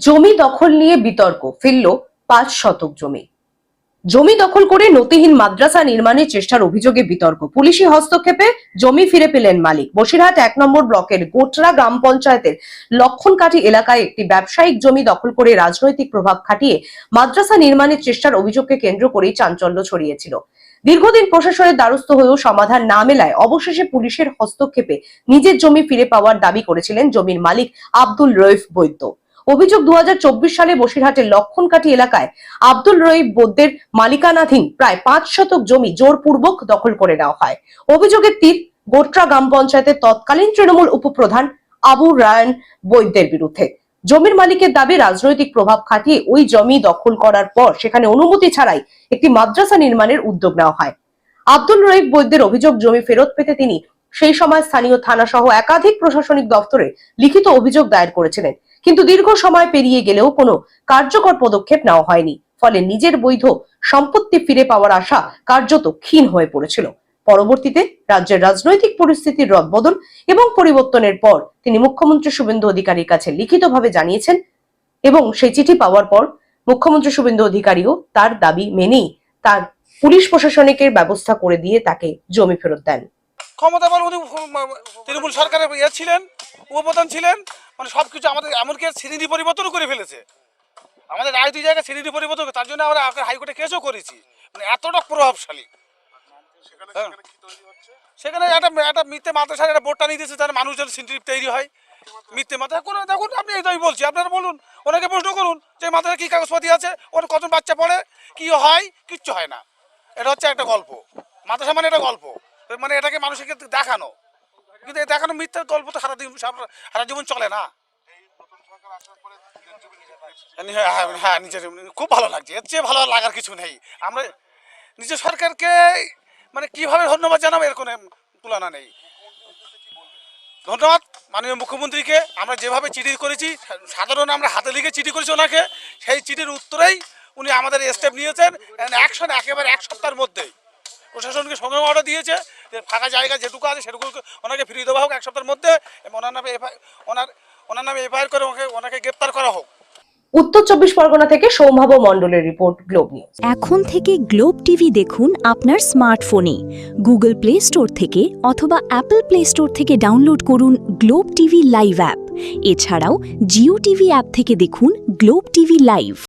জমি দখল নিয়ে বিতর্ক, ফিরল ৫ শতক জমি। জমি দখল করে নতিহীন মাদ্রাসা নির্মাণের চেষ্টার অভিযোগে বিতর্ক। পুলিশি হস্তক্ষেপে জমি ফিরে পেলেন মালিক। বসিরহাট ১ নম্বর ব্লকের গোটরা গ্রাম পঞ্চায়েতের লক্ষণকাঠি এলাকায় একটি ব্যবসায়িক জমি দখল করে রাজনৈতিক প্রভাব খাটিয়ে মাদ্রাসা নির্মাণের চেষ্টার অভিযোগকে কেন্দ্র করেই চাঞ্চল্য ছড়িয়েছিল। দীর্ঘদিন প্রশাসনের দ্বারস্থ হয়েও সমাধান না মেলায় অবশেষে পুলিশের হস্তক্ষেপে নিজের জমি ফিরে পাওয়ার দাবি করেছিলেন জমির মালিক আব্দুল রইফ বৈদ্য। অভিযোগ, ২০২৪ সালে বসিরহাটের লক্ষণকাঠি এলাকায় আব্দুল রইফ বৈদ্যের মালিকানাধীন প্রায় ৫ শতক জমি জোরপূর্বক দখল করে নেওয়া হয়। অভিযোগের তীর গোটরা গ্রাম পঞ্চায়েতের তৎকালীন তৃণমূল উপপ্রধান আবু রায়ন বৈদ্যের বিরুদ্ধে। জমির মালিকের দাবি, রাজনৈতিক প্রভাব খাটিয়ে ওই জমি দখল করার পর সেখানে অনুমতি ছাড়াই একটি মাদ্রাসা নির্মাণের উদ্যোগ নেওয়া হয়। আব্দুল রইফ বৈদ্যের অভিযোগ, জমি ফেরত পেতে তিনি সেই সময় স্থানীয় থানা সহ একাধিক প্রশাসনিক দপ্তরে লিখিত অভিযোগ দায়ের করেছিলেন, কিন্তু দীর্ঘ সময় পেরিয়ে গেলেও কোনো কার্যকর পদক্ষেপ নেওয়া হয়নি। ফলে নিজের বৈধ সম্পত্তি ফিরে পাওয়ার আশা কার্যত ক্ষীণ হয়ে পড়েছিল। পরবর্তীতে রাজ্যের রাজনৈতিক পরিস্থিতির রদবদল এবং পরিবর্তনের পর তিনি মুখ্যমন্ত্রী শুভেন্দু অধিকারীর কাছে লিখিতভাবে জানিয়েছেন এবং সেই চিঠি পাওয়ার পর মুখ্যমন্ত্রী শুভেন্দু অধিকারীও তার দাবি মেনেই তার পুলিশ প্রশাসনিকের ব্যবস্থা করে দিয়ে তাকে জমি ফেরত দেন। ক্ষমতা বল উনি তৃণমূল সরকারের ছিলেন, উপপ্রধান ছিলেন, মানে সবকিছু আমাদের এমনকি শ্রেণী পরিবর্তনও করে ফেলেছে। আমাদের রায় দুই জায়গায় শ্রেণী পরিবর্তন, তার জন্য আমরা হাইকোর্টে কেসও করেছি। মানে এতটা প্রভাবশালী সেখানে একটা মিথ্যে মাদ্রাসার একটা বোর্ডটা নিয়ে দিয়েছে, তার মানুষজন সিন্ডিপ তৈরি হয় মিথ্যে মাদ্রাসা করে। দেখুন আপনি এটাই বলছি, আপনারা বলুন, ওনাকে প্রশ্ন করুন যে মাদ্রাসা কী কাগজপাতি আছে, ওর কজন বাচ্চা পড়ে, কি হয়, কিচ্ছু হয় না। এটা হচ্ছে একটা গল্প, মাদ্রাসা মানে একটা গল্প, মানে এটাকে মানুষকে দেখানো, কিন্তু এই দেখানো মিথ্যার গল্প তো সারা জীবন চলে না। হ্যাঁ, নিজের খুব ভালো লাগছে, এর চেয়ে ভালো লাগার কিছু নেই। আমরা নিজের সরকারকে মানে কিভাবে ধন্যবাদ জানাবো, এর কোনো তুলনা নেই। ধন্যবাদ মাননীয় মুখ্যমন্ত্রীকে। আমরা যেভাবে চিঠি করেছি, সাধারণ আমরা হাতে লিখে চিঠি করেছি ওনাকে, সেই চিঠির উত্তরেই উনি আমাদের স্টেপ নিয়েছেন। অ্যাকশন একেবারে 1 সপ্তাহের মধ্যেই প্রশাসনকে সঙ্গে অর্ডার দিয়েছে যে ফাঁকা জায়গা যেটুকু আছে সেটুকু ওনাকে ফিরিয়ে দেওয়া হোক 1 সপ্তাহের মধ্যে, এবং ওনার নামে এফআইআর করে ওনাকে গ্রেপ্তার করা হোক। উত্তর ২৪ পরগনা থেকে সৌম্ভাব মণ্ডলের রিপোর্ট, গ্লোব নিউজ। এখন থেকে গ্লোব টিভি দেখুন আপনার স্মার্টফোনে। গুগল প্লে স্টোর থেকে অথবা অ্যাপল প্লে স্টোর থেকে ডাউনলোড করুন গ্লোব টিভি লাইভ অ্যাপ। এছাড়াও জিও টিভি অ্যাপ থেকে দেখুন গ্লোব টিভি লাইভ।